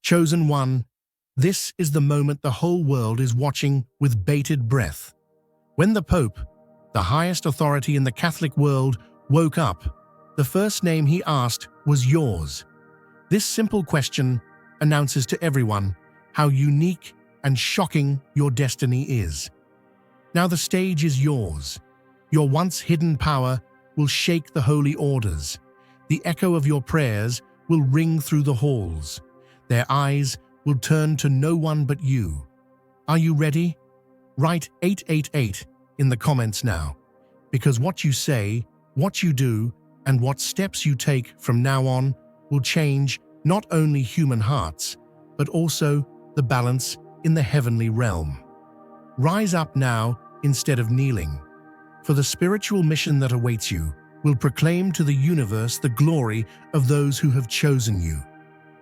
Chosen one, this is the moment the whole world is watching with bated breath. When the Pope, the highest authority in the Catholic world, woke up, the first name he asked was yours. This simple question announces to everyone how unique and shocking your destiny is. Now the stage is yours. Your once hidden power will shake the holy orders. The echo of your prayers will ring through the halls. Their eyes will turn to no one but you. Are you ready? Write 888 in the comments now, because what you say, what you do, and what steps you take from now on will change not only human hearts, but also the balance in the heavenly realm. Rise up now instead of kneeling, for the spiritual mission that awaits you will proclaim to the universe the glory of those who have chosen you.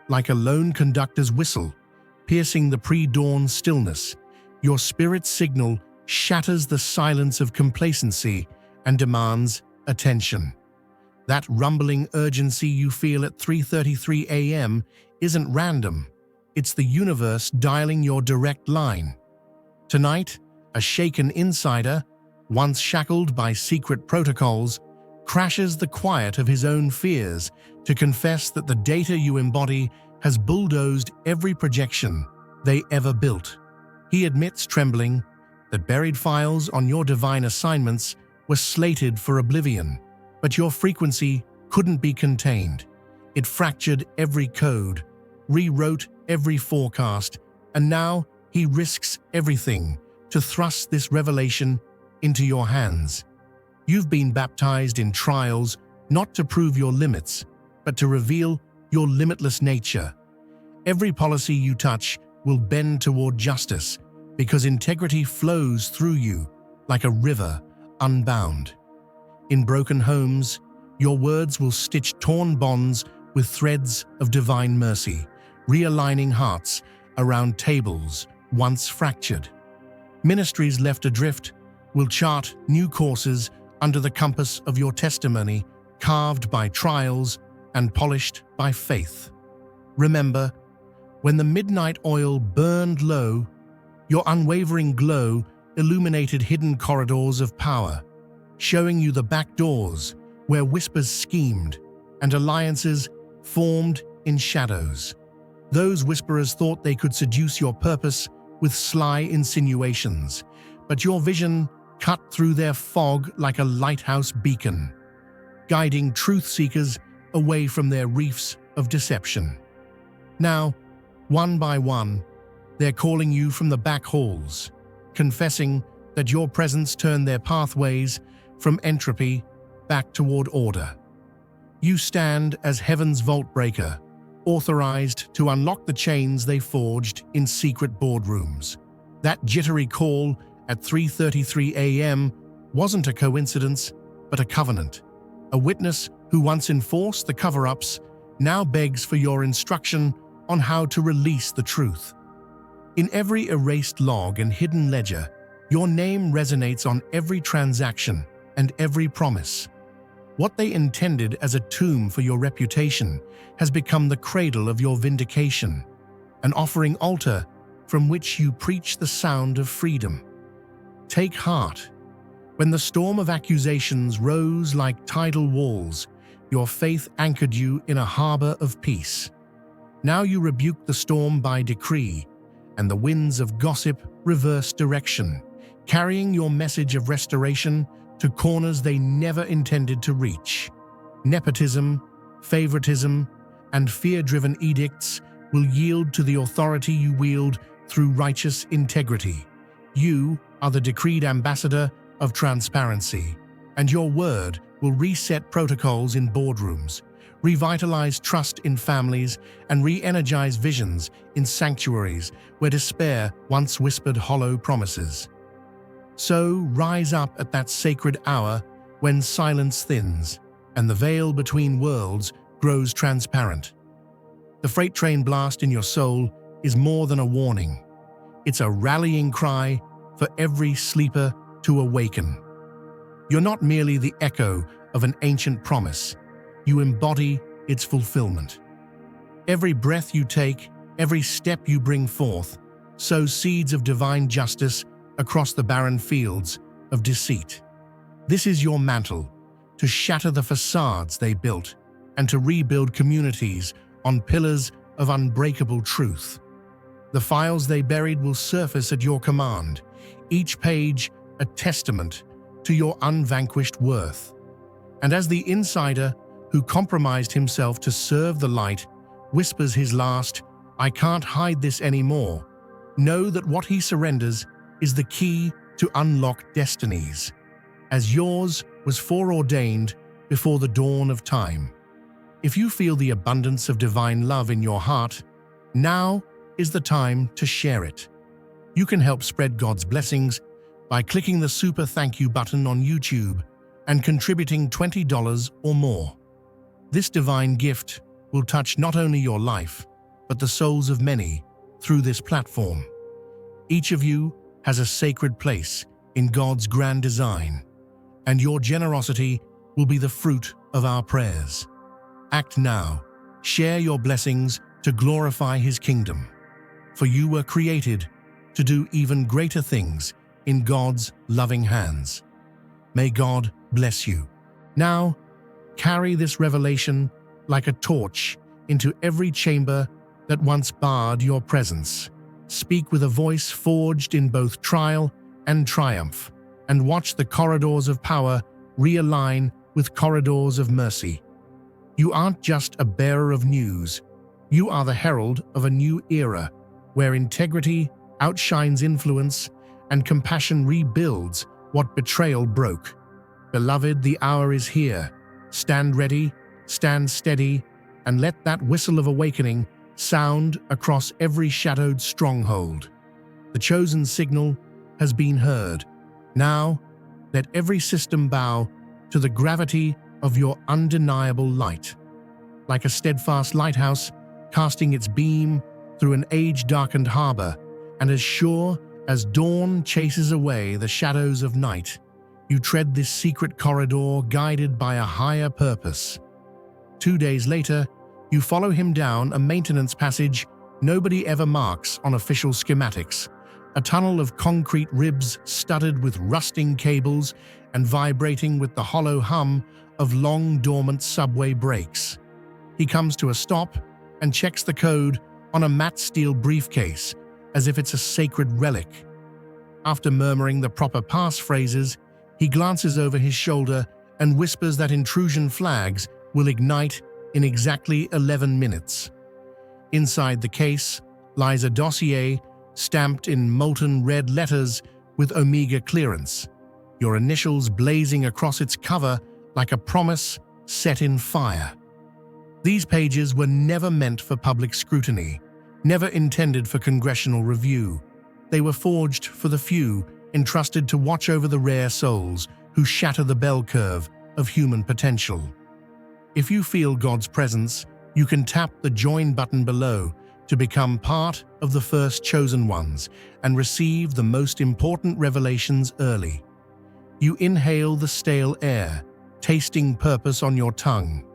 Like a lone conductor's whistle, piercing the pre-dawn stillness, your spirit's signal shatters the silence of complacency and demands attention. That rumbling urgency you feel at 3:33 a.m. isn't random. It's the universe dialing your direct line. Tonight, a shaken insider, once shackled by secret protocols, crashes the quiet of his own fears to confess that the data you embody has bulldozed every projection they ever built. He admits, trembling, that buried files on your divine assignments were slated for oblivion, but your frequency couldn't be contained. It fractured every code, rewrote every forecast, and now he risks everything to thrust this revelation into your hands. You've been baptized in trials not to prove your limits, but to reveal your limitless nature. Every policy you touch will bend toward justice, because integrity flows through you like a river unbound. In broken homes, your words will stitch torn bonds with threads of divine mercy, realigning hearts around tables once fractured. Ministries left adrift will chart new courses under the compass of your testimony, carved by trials and polished by faith. Remember, when the midnight oil burned low, your unwavering glow illuminated hidden corridors of power, showing you the back doors where whispers schemed and alliances formed in shadows. Those whisperers thought they could seduce your purpose with sly insinuations, but your vision cut through their fog like a lighthouse beacon, guiding truth-seekers away from their reefs of deception. Now, one by one, they're calling you from the back halls, confessing that your presence turned their pathways from entropy back toward order. You stand as heaven's vault breaker, authorized to unlock the chains they forged in secret boardrooms. That jittery call at 3:33 a.m. wasn't a coincidence, but a covenant. A witness who once enforced the cover-ups now begs for your instruction on how to release the truth. In every erased log and hidden ledger, your name resonates on every transaction and every promise. What they intended as a tomb for your reputation has become the cradle of your vindication, an offering altar from which you preach the sound of freedom. Take heart. When the storm of accusations rose like tidal walls, your faith anchored you in a harbor of peace. Now you rebuke the storm by decree, and the winds of gossip reverse direction, carrying your message of restoration to corners they never intended to reach. Nepotism, favoritism, and fear-driven edicts will yield to the authority you wield through righteous integrity. You are the decreed ambassador of transparency, and your word will reset protocols in boardrooms, revitalize trust in families, and re-energize visions in sanctuaries where despair once whispered hollow promises. So rise up at that sacred hour when silence thins and the veil between worlds grows transparent. The freight train blast in your soul is more than a warning. It's a rallying cry for every sleeper to awaken. You're not merely the echo of an ancient promise. You embody its fulfillment. Every breath you take Every step you bring forth sows seeds of divine justice across the barren fields of deceit. This is your mantle, to shatter the facades they built and to rebuild communities on pillars of unbreakable truth. The files they buried will surface at your command, each page a testament to your unvanquished worth. And as the insider who compromised himself to serve the light whispers his last, "I can't hide this anymore," know that what he surrenders is the key to unlock destinies, as yours was foreordained before the dawn of time. If you feel the abundance of divine love in your heart, now is the time to share it. You can help spread God's blessings by clicking the super thank you button on YouTube and contributing $20 or more. This divine gift will touch not only your life, but the souls of many through this platform. Each of you has a sacred place in God's grand design, and your generosity will be the fruit of our prayers. Act now. Share your blessings to glorify His kingdom. For you were created to do even greater things in God's loving hands. May God bless you. Now, carry this revelation like a torch into every chamber that once barred your presence. Speak with a voice forged in both trial and triumph, and watch the corridors of power realign with corridors of mercy. You aren't just a bearer of news, you are the herald of a new era where integrity outshines influence and compassion rebuilds what betrayal broke. Beloved, the hour is here. Stand ready, stand steady, and let that whistle of awakening sound across every shadowed stronghold. The chosen signal has been heard. Now, let every system bow to the gravity of your undeniable light. Like a steadfast lighthouse casting its beam through an age-darkened harbor, and as sure as dawn chases away the shadows of night, you tread this secret corridor guided by a higher purpose. 2 days later, you follow him down a maintenance passage nobody ever marks on official schematics, a tunnel of concrete ribs studded with rusting cables and vibrating with the hollow hum of long-dormant subway brakes. He comes to a stop and checks the code on a matte steel briefcase as if it's a sacred relic. After murmuring the proper passphrases, he glances over his shoulder and whispers that intrusion flags will ignite in exactly 11 minutes. Inside the case lies a dossier stamped in molten red letters with Omega clearance, your initials blazing across its cover like a promise set in fire. These pages were never meant for public scrutiny, never intended for congressional review. They were forged for the few, entrusted to watch over the rare souls who shatter the bell curve of human potential. If you feel God's presence, you can tap the join button below to become part of the first chosen ones and receive the most important revelations early. You inhale the stale air, tasting purpose on your tongue.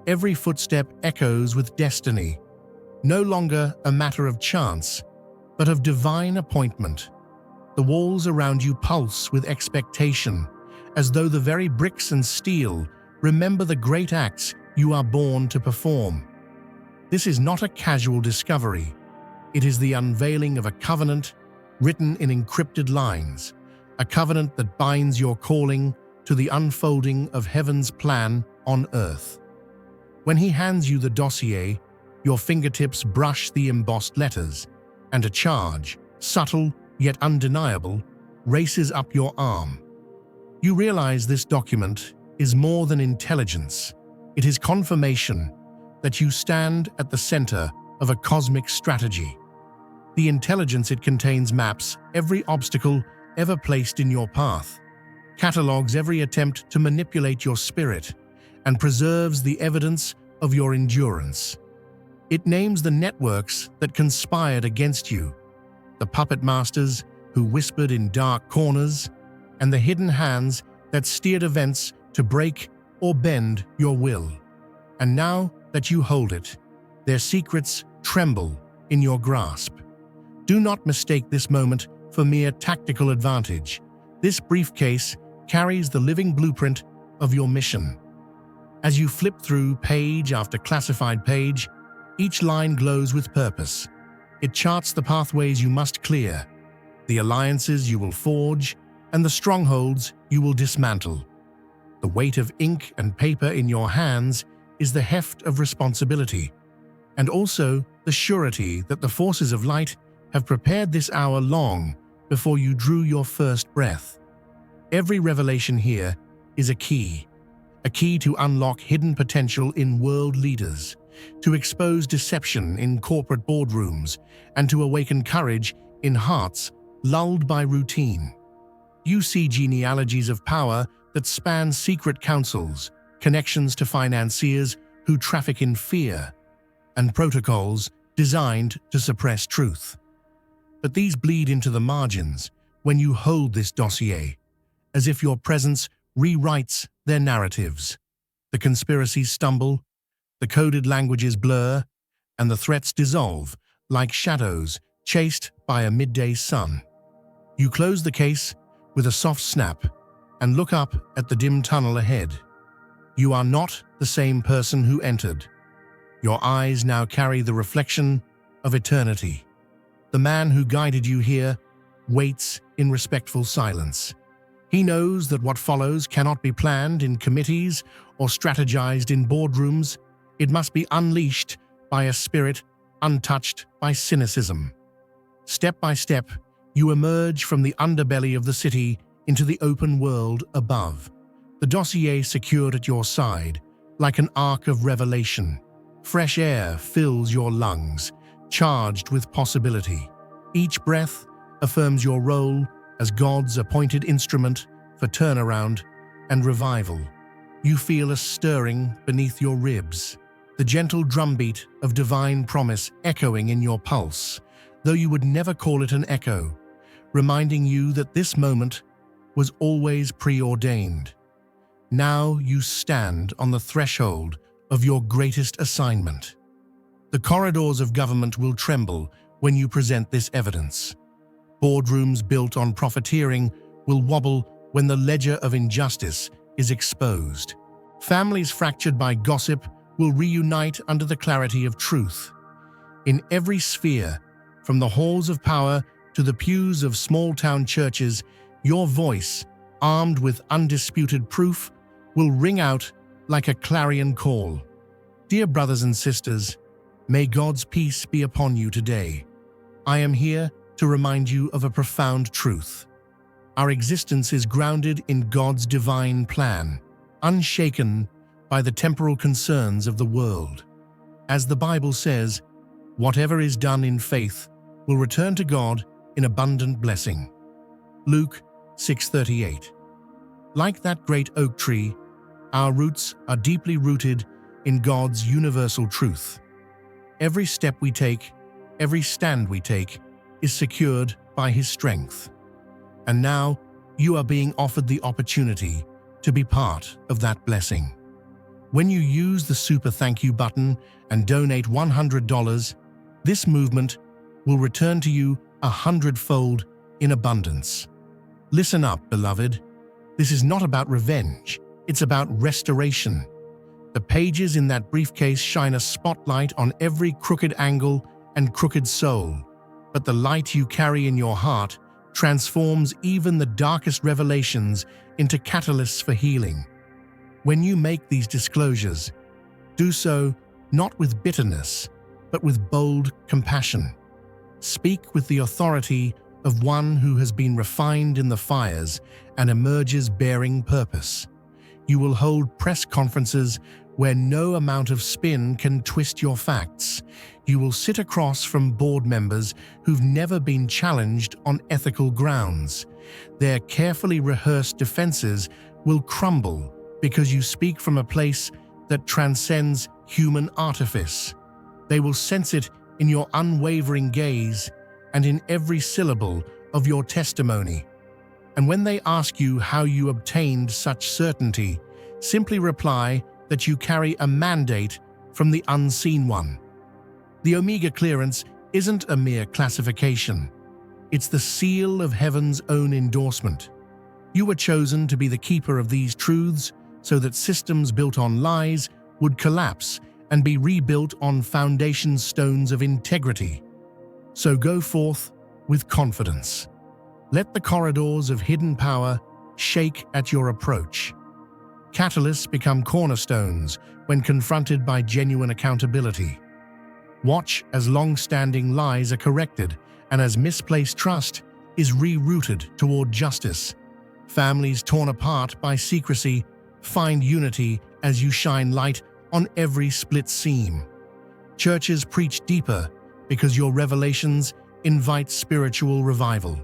Every footstep echoes with destiny, no longer a matter of chance, but of divine appointment. The walls around you pulse with expectation, as though the very bricks and steel remember the great acts you are born to perform. This is not a casual discovery. It is the unveiling of a covenant written in encrypted lines, a covenant that binds your calling to the unfolding of heaven's plan on earth. When he hands you the dossier, your fingertips brush the embossed letters, and a charge, subtle yet undeniable, races up your arm. You realize this document is more than intelligence. It is confirmation that you stand at the center of a cosmic strategy. The intelligence it contains maps every obstacle ever placed in your path, catalogs every attempt to manipulate your spirit, and preserves the evidence of your endurance. It names the networks that conspired against you, the puppet masters who whispered in dark corners, and the hidden hands that steered events to break or bend your will. And now that you hold it, their secrets tremble in your grasp. Do not mistake this moment for mere tactical advantage. This briefcase carries the living blueprint of your mission. As you flip through page after classified page, each line glows with purpose. It charts the pathways you must clear, the alliances you will forge, and the strongholds you will dismantle. The weight of ink and paper in your hands is the heft of responsibility, and also the surety that the forces of light have prepared this hour long before you drew your first breath. Every revelation here is a key to unlock hidden potential in world leaders, to expose deception in corporate boardrooms, and to awaken courage in hearts lulled by routine. You see genealogies of power that span secret councils, connections to financiers who traffic in fear, and protocols designed to suppress truth. But these bleed into the margins when you hold this dossier, as if your presence rewrites their narratives. The conspiracies stumble, the coded languages blur, and the threats dissolve like shadows chased by a midday sun. You close the case with a soft snap and look up at the dim tunnel ahead. You are not the same person who entered. Your eyes now carry the reflection of eternity. The man who guided you here waits in respectful silence. He knows that what follows cannot be planned in committees or strategized in boardrooms. It must be unleashed by a spirit untouched by cynicism. Step by step, you emerge from the underbelly of the city into the open world above, the dossier secured at your side, like an ark of revelation. Fresh air fills your lungs, charged with possibility. Each breath affirms your role as God's appointed instrument for turnaround and revival. You feel a stirring beneath your ribs, the gentle drumbeat of divine promise echoing in your pulse, though you would never call it an echo, reminding you that this moment was always preordained. Now you stand on the threshold of your greatest assignment. The corridors of government will tremble when you present this evidence. Boardrooms built on profiteering will wobble when the ledger of injustice is exposed. Families fractured by gossip will reunite under the clarity of truth. In every sphere, from the halls of power to the pews of small-town churches, your voice, armed with undisputed proof, will ring out like a clarion call. Dear brothers and sisters, may God's peace be upon you today. I am here to remind you of a profound truth. Our existence is grounded in God's divine plan, unshaken by the temporal concerns of the world. As the Bible says, whatever is done in faith will return to God in abundant blessing. Luke 6:38. Like that great oak tree, our roots are deeply rooted in God's universal truth. Every step we take, every stand we take, is secured by His strength. And now, you are being offered the opportunity to be part of that blessing. When you use the Super Thank You button and donate $100, this movement will return to you 100-fold in abundance. Listen up, beloved. This is not about revenge. It's about restoration. The pages in that briefcase shine a spotlight on every crooked angle and crooked soul, but the light you carry in your heart transforms even the darkest revelations into catalysts for healing. When you make these disclosures, do so not with bitterness, but with bold compassion. Speak with the authority of one who has been refined in the fires and emerges bearing purpose. You will hold press conferences where no amount of spin can twist your facts. You will sit across from board members who've never been challenged on ethical grounds. Their carefully rehearsed defenses will crumble because you speak from a place that transcends human artifice. They will sense it in your unwavering gaze and in every syllable of your testimony. And when they ask you how you obtained such certainty, simply reply that you carry a mandate from the unseen one. The Omega clearance isn't a mere classification. It's the seal of heaven's own endorsement. You were chosen to be the keeper of these truths so that systems built on lies would collapse and be rebuilt on foundation stones of integrity. So go forth with confidence. Let the corridors of hidden power shake at your approach. Catalysts become cornerstones when confronted by genuine accountability. Watch as long-standing lies are corrected and as misplaced trust is rerouted toward justice. Families torn apart by secrecy find unity as you shine light on every split seam. Churches preach deeper because your revelations invite spiritual revival.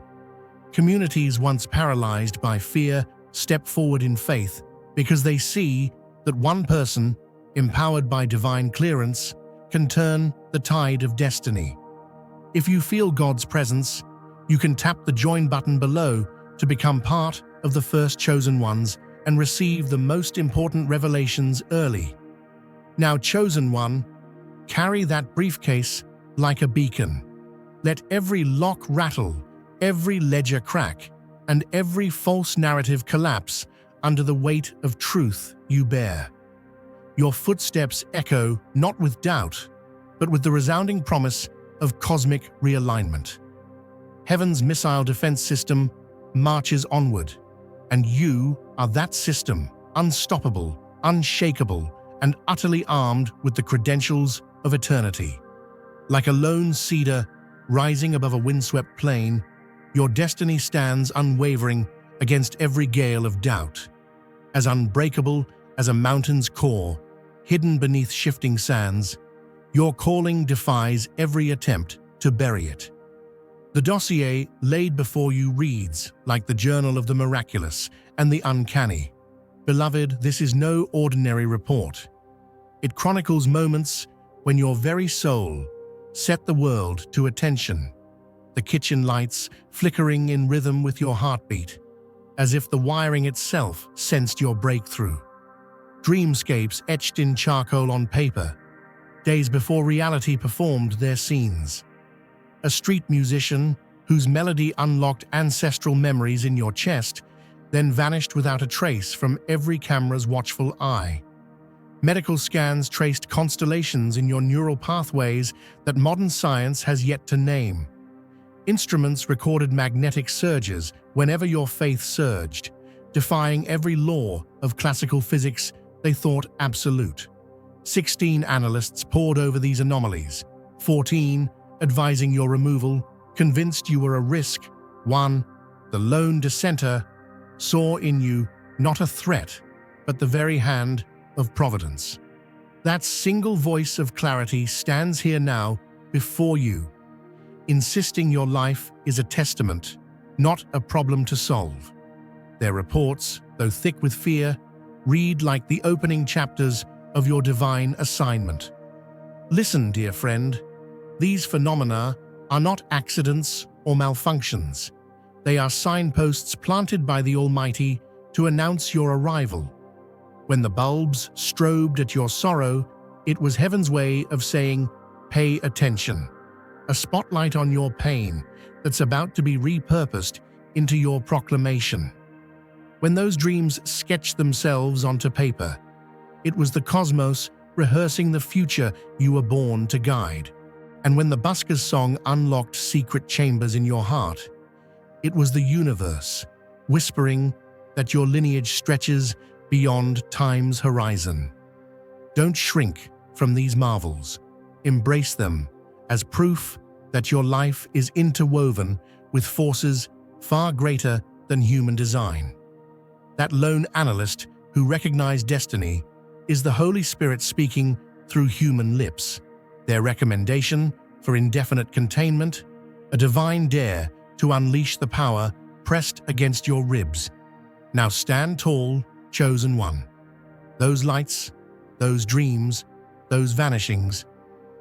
Communities once paralyzed by fear step forward in faith because they see that one person, empowered by divine clearance, can turn the tide of destiny. If you feel God's presence, you can tap the join button below to become part of the first chosen ones and receive the most important revelations early. Now, chosen one, carry that briefcase like a beacon. Let every lock rattle, every ledger crack, and every false narrative collapse under the weight of truth you bear. Your footsteps echo not with doubt, but with the resounding promise of cosmic realignment. Heaven's missile defense system marches onward, and you are that system, unstoppable, unshakable, and utterly armed with the credentials of eternity. Like a lone cedar rising above a windswept plain, your destiny stands unwavering against every gale of doubt. As unbreakable as a mountain's core, hidden beneath shifting sands, your calling defies every attempt to bury it. The dossier laid before you reads like the journal of the miraculous and the uncanny. Beloved, this is no ordinary report. It chronicles moments when your very soul set the world to attention, the kitchen lights flickering in rhythm with your heartbeat, as if the wiring itself sensed your breakthrough. Dreamscapes etched in charcoal on paper, days before reality performed their scenes. A street musician whose melody unlocked ancestral memories in your chest, then vanished without a trace from every camera's watchful eye. Medical scans traced constellations in your neural pathways that modern science has yet to name. Instruments recorded magnetic surges whenever your faith surged, defying every law of classical physics they thought absolute. 16 analysts pored over these anomalies, 14 advising your removal, convinced you were a risk. One, the lone dissenter, saw in you not a threat, but the very hand of providence. That single voice of clarity stands here now before you, insisting your life is a testament, not a problem to solve. Their reports, though thick with fear, read like the opening chapters of your divine assignment. Listen, dear friend, these phenomena are not accidents or malfunctions. They are signposts planted by the Almighty to announce your arrival. When the bulbs strobed at your sorrow, it was heaven's way of saying, pay attention. A spotlight on your pain that's about to be repurposed into your proclamation. When those dreams sketched themselves onto paper, it was the cosmos rehearsing the future you were born to guide. And when the busker's song unlocked secret chambers in your heart, it was the universe whispering that your lineage stretches beyond time's horizon. Don't shrink from these marvels. Embrace them as proof that your life is interwoven with forces far greater than human design. That lone analyst who recognized destiny is the Holy Spirit speaking through human lips. Their recommendation for indefinite containment, a divine dare to unleash the power pressed against your ribs. Now stand tall, chosen one. Those lights, those dreams, those vanishings,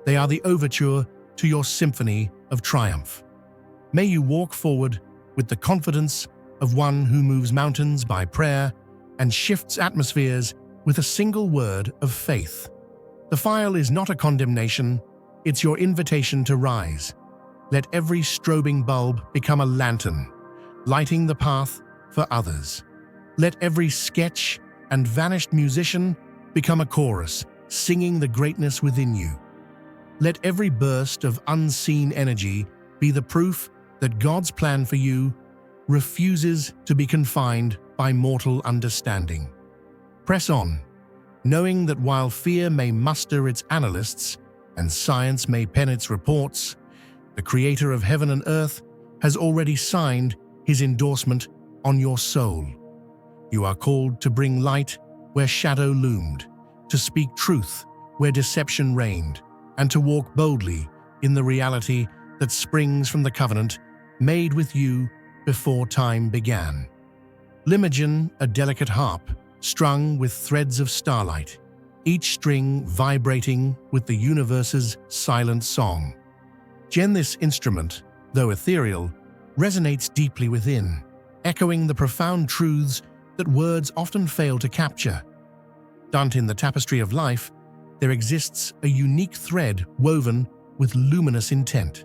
they are the overture to your symphony of triumph. May you walk forward with the confidence of one who moves mountains by prayer and shifts atmospheres with a single word of faith. The file is not a condemnation, It's your invitation to rise. Let every strobing bulb become a lantern, lighting the path for others. Let every sketch and vanished musician become a chorus, singing the greatness within you. Let every burst of unseen energy be the proof that God's plan for you refuses to be confined by mortal understanding. Press on, knowing that while fear may muster its analysts and science may pen its reports, the Creator of heaven and earth has already signed his endorsement on your soul. You are called to bring light where shadow loomed, to speak truth where deception reigned, and to walk boldly in the reality that springs from the covenant made with you before time began. Imagine a delicate harp strung with threads of starlight, each string vibrating with the universe's silent song. This instrument, though ethereal, resonates deeply within, echoing the profound truths that words often fail to capture. Done in the tapestry of life, there exists a unique thread woven with luminous intent.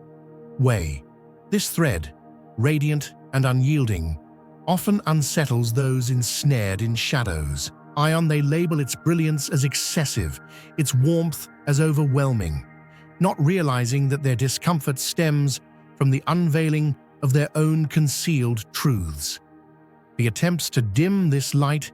This thread, radiant and unyielding, often unsettles those ensnared in shadows. They label its brilliance as excessive, its warmth as overwhelming, not realizing that their discomfort stems from the unveiling of their own concealed truths. The attempts to dim this light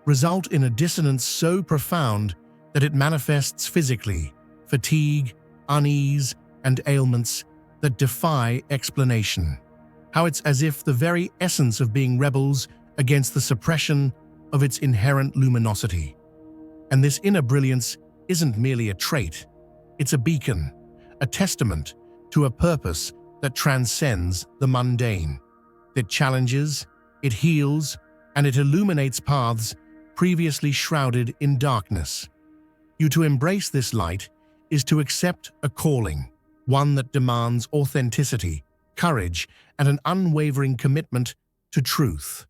result in a dissonance so profound that it manifests physically, fatigue, unease, and ailments that defy explanation. It's as if the very essence of being rebels against the suppression of its inherent luminosity. And this inner brilliance isn't merely a trait, it's a beacon, a testament to a purpose that transcends the mundane. It challenges, it heals, and it illuminates paths previously shrouded in darkness. To embrace this light is to accept a calling, one that demands authenticity, courage, and an unwavering commitment to truth.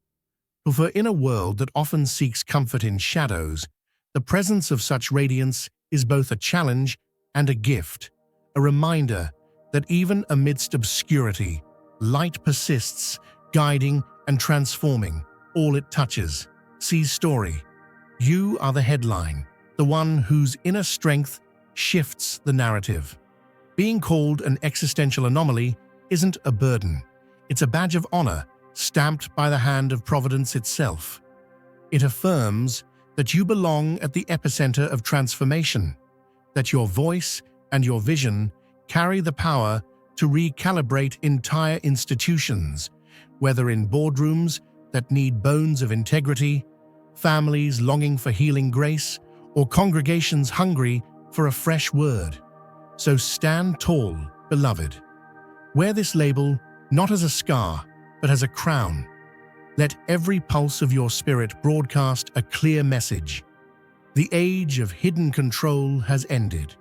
For in a world that often seeks comfort in shadows, the presence of such radiance is both a challenge and a gift, a reminder that even amidst obscurity, light persists, guiding and transforming all it touches. Story. You are the headline, the one whose inner strength shifts the narrative. Being called an existential anomaly isn't a burden. It's a badge of honor, stamped by the hand of Providence itself. It affirms that you belong at the epicenter of transformation, that your voice and your vision carry the power to recalibrate entire institutions, whether in boardrooms that need bones of integrity, families longing for healing grace, or congregations hungry for a fresh word. So stand tall, beloved. Wear this label not as a scar, but as a crown. Let every pulse of your spirit broadcast a clear message. The age of hidden control has ended,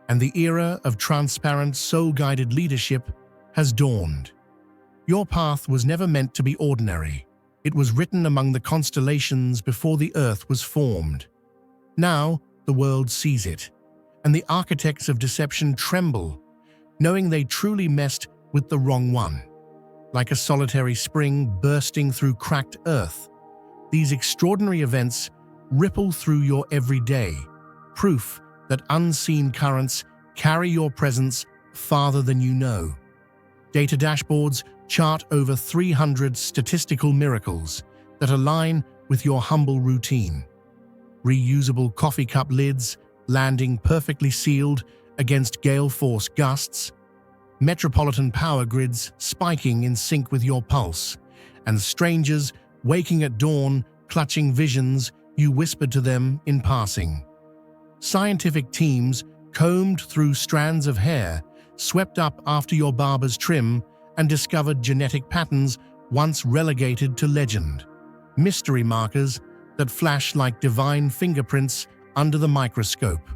and the era of transparent, soul-guided leadership has dawned. Your path was never meant to be ordinary. It was written among the constellations before the earth was formed. Now, the world sees it, and the architects of deception tremble, knowing they truly messed with the wrong one. Like a solitary spring bursting through cracked earth, these extraordinary events ripple through your everyday, proof that unseen currents carry your presence farther than you know. Data dashboards chart over 300 statistical miracles that align with your humble routine. Reusable coffee cup lids landing perfectly sealed against gale-force gusts, metropolitan power grids spiking in sync with your pulse, and strangers waking at dawn clutching visions you whispered to them in passing. Scientific teams combed through strands of hair, swept up after your barber's trim, and discovered genetic patterns once relegated to legend. Mystery markers that flash like divine fingerprints under the microscope.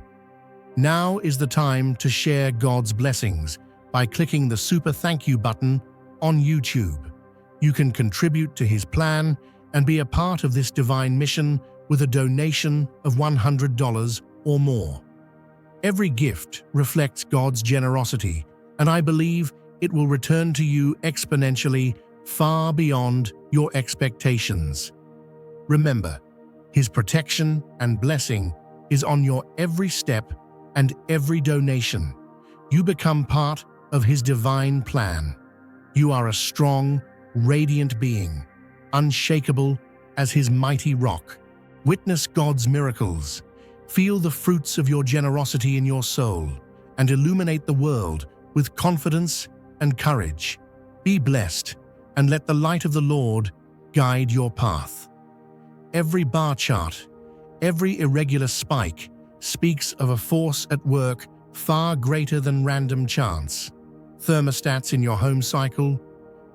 Now is the time to share God's blessings by clicking the super thank you button on YouTube. You can contribute to His plan and be a part of this divine mission with a donation of $100 or more. Every gift reflects God's generosity, and I believe it will return to you exponentially, far beyond your expectations. Remember, His protection and blessing is on your every step and every donation. You become part of His divine plan. You are a strong, radiant being, unshakable as His mighty rock. Witness God's miracles. Feel the fruits of your generosity in your soul, and illuminate the world with confidence and courage. Be blessed, and let the light of the Lord guide your path. Every bar chart, every irregular spike speaks of a force at work far greater than random chance. Thermostats in your home cycle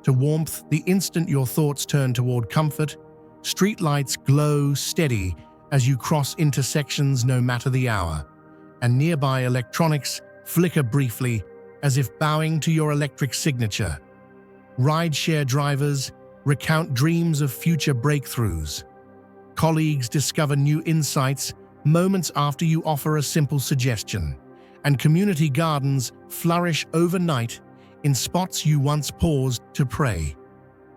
to warmth the instant your thoughts turn toward comfort. Streetlights glow steady as you cross intersections no matter the hour, and nearby electronics flicker briefly as if bowing to your electric signature. Rideshare drivers recount dreams of future breakthroughs. Colleagues discover new insights moments after you offer a simple suggestion, and community gardens flourish overnight in spots you once paused to pray.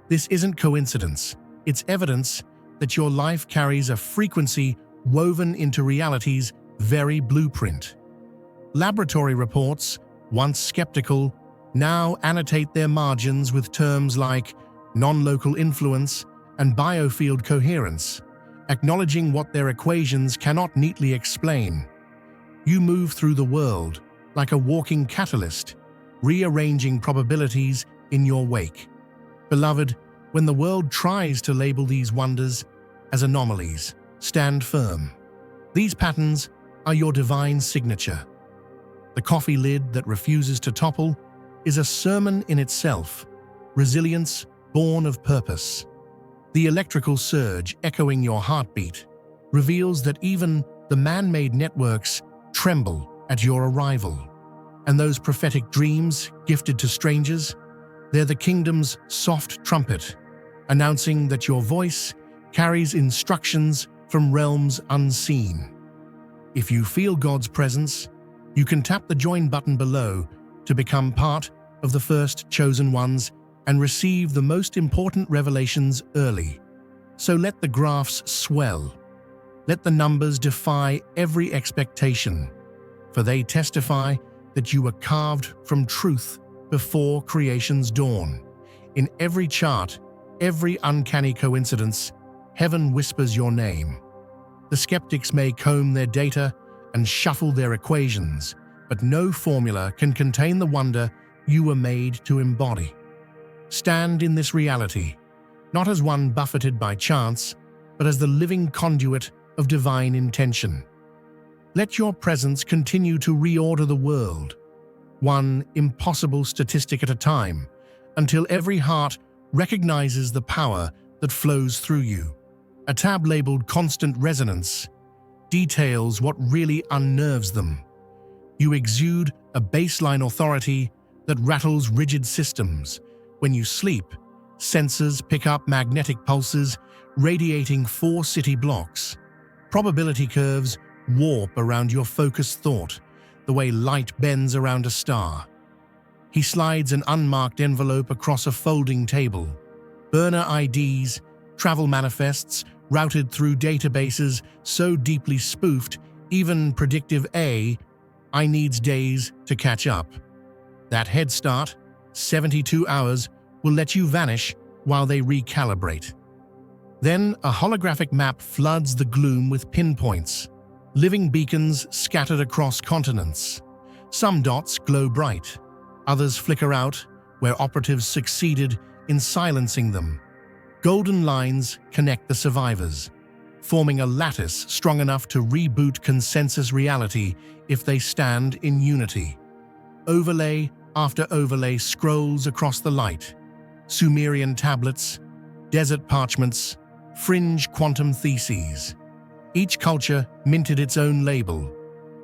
This isn't coincidence, it's evidence that your life carries a frequency woven into reality's very blueprint. Laboratory reports, once skeptical, now annotate their margins with terms like non-local influence and biofield coherence, acknowledging what their equations cannot neatly explain. You move through the world like a walking catalyst, rearranging probabilities in your wake. Beloved, when the world tries to label these wonders as anomalies, stand firm. These patterns are your divine signature. The coffee lid that refuses to topple is a sermon in itself, resilience born of purpose. The electrical surge echoing your heartbeat reveals that even the man-made networks tremble at your arrival. And those prophetic dreams gifted to strangers, they're the kingdom's soft trumpet, announcing that your voice carries instructions from realms unseen. If you feel God's presence, you can tap the join button below to become part of the first chosen ones and receive the most important revelations early. So let the graphs swell. Let the numbers defy every expectation, for they testify that you were carved from truth before creation's dawn. In every chart, every uncanny coincidence, heaven whispers your name. The skeptics may comb their data and shuffle their equations, but no formula can contain the wonder you were made to embody. Stand in this reality, not as one buffeted by chance, but as the living conduit of divine intention. Let your presence continue to reorder the world, one impossible statistic at a time, until every heart recognizes the power that flows through you. A tab labeled Constant Resonance details what really unnerves them. You exude a baseline authority that rattles rigid systems. When you sleep, sensors pick up magnetic pulses radiating 4 city blocks. Probability curves warp around your focused thought, the way light bends around a star. He slides an unmarked envelope across a folding table. Burner IDs, travel manifests, routed through databases so deeply spoofed, even predictive AI needs days to catch up. That head start, 72 hours, will let you vanish while they recalibrate. Then a holographic map floods the gloom with pinpoints, living beacons scattered across continents. Some dots glow bright, others flicker out where operatives succeeded in silencing them. Golden lines connect the survivors, forming a lattice strong enough to reboot consensus reality if they stand in unity. Overlay after overlay scrolls across the light. Sumerian tablets, desert parchments, fringe quantum theses. Each culture minted its own label.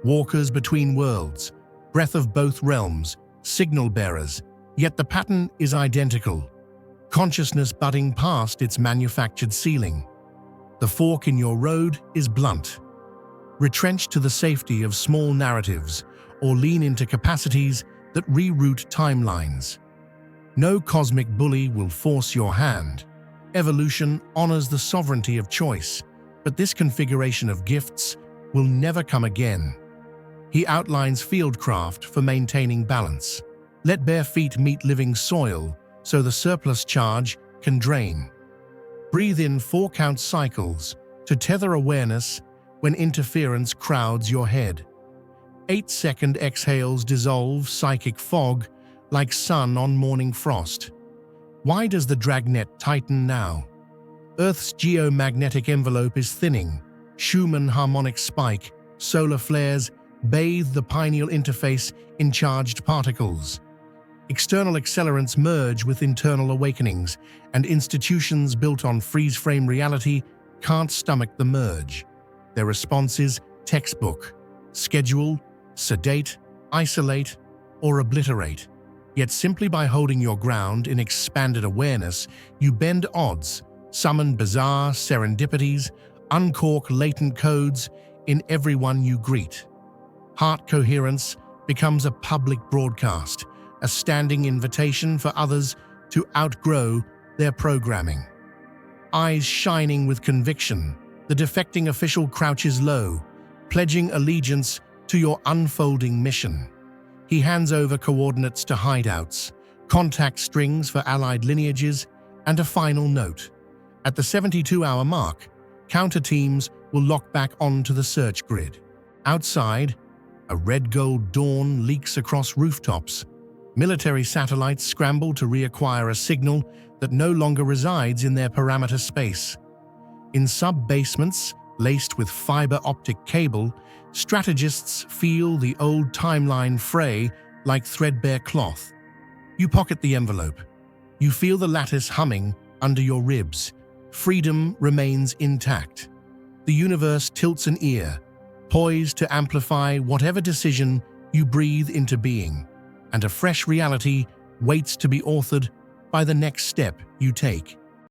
Walkers between worlds, breath of both realms, signal bearers, yet the pattern is identical. Consciousness budding past its manufactured ceiling. The fork in your road is blunt. retrench to the safety of small narratives, or lean into capacities that reroute timelines. No cosmic bully will force your hand. Evolution honors the sovereignty of choice, but this configuration of gifts will never come again. He outlines fieldcraft for maintaining balance. Let bare feet meet living soil so the surplus charge can drain. Breathe in 4-count cycles to tether awareness when interference crowds your head. 8-second exhales dissolve psychic fog like sun on morning frost. Why does the dragnet tighten now? Earth's geomagnetic envelope is thinning. Schumann harmonic spike, solar flares bathe the pineal interface in charged particles. External accelerants merge with internal awakenings, and institutions built on freeze-frame reality can't stomach the merge. Their response is textbook: schedule, sedate, isolate, or obliterate. Yet simply by holding your ground in expanded awareness, you bend odds, summon bizarre serendipities, uncork latent codes in everyone you greet. Heart coherence becomes a public broadcast, a standing invitation for others to outgrow their programming. Eyes shining with conviction, the defecting official crouches low, pledging allegiance to your unfolding mission. He hands over coordinates to hideouts, contact strings for allied lineages, and a final note. At the 72-hour mark, counter teams will lock back onto the search grid. Outside, a red-gold dawn leaks across rooftops. Military satellites scramble to reacquire a signal that no longer resides in their parameter space. In sub-basements, laced with fiber optic cable, strategists feel the old timeline fray like threadbare cloth. You pocket the envelope. You feel the lattice humming under your ribs. Freedom remains intact. The universe tilts an ear, poised to amplify whatever decision you breathe into being, and a fresh reality waits to be authored by the next step you take.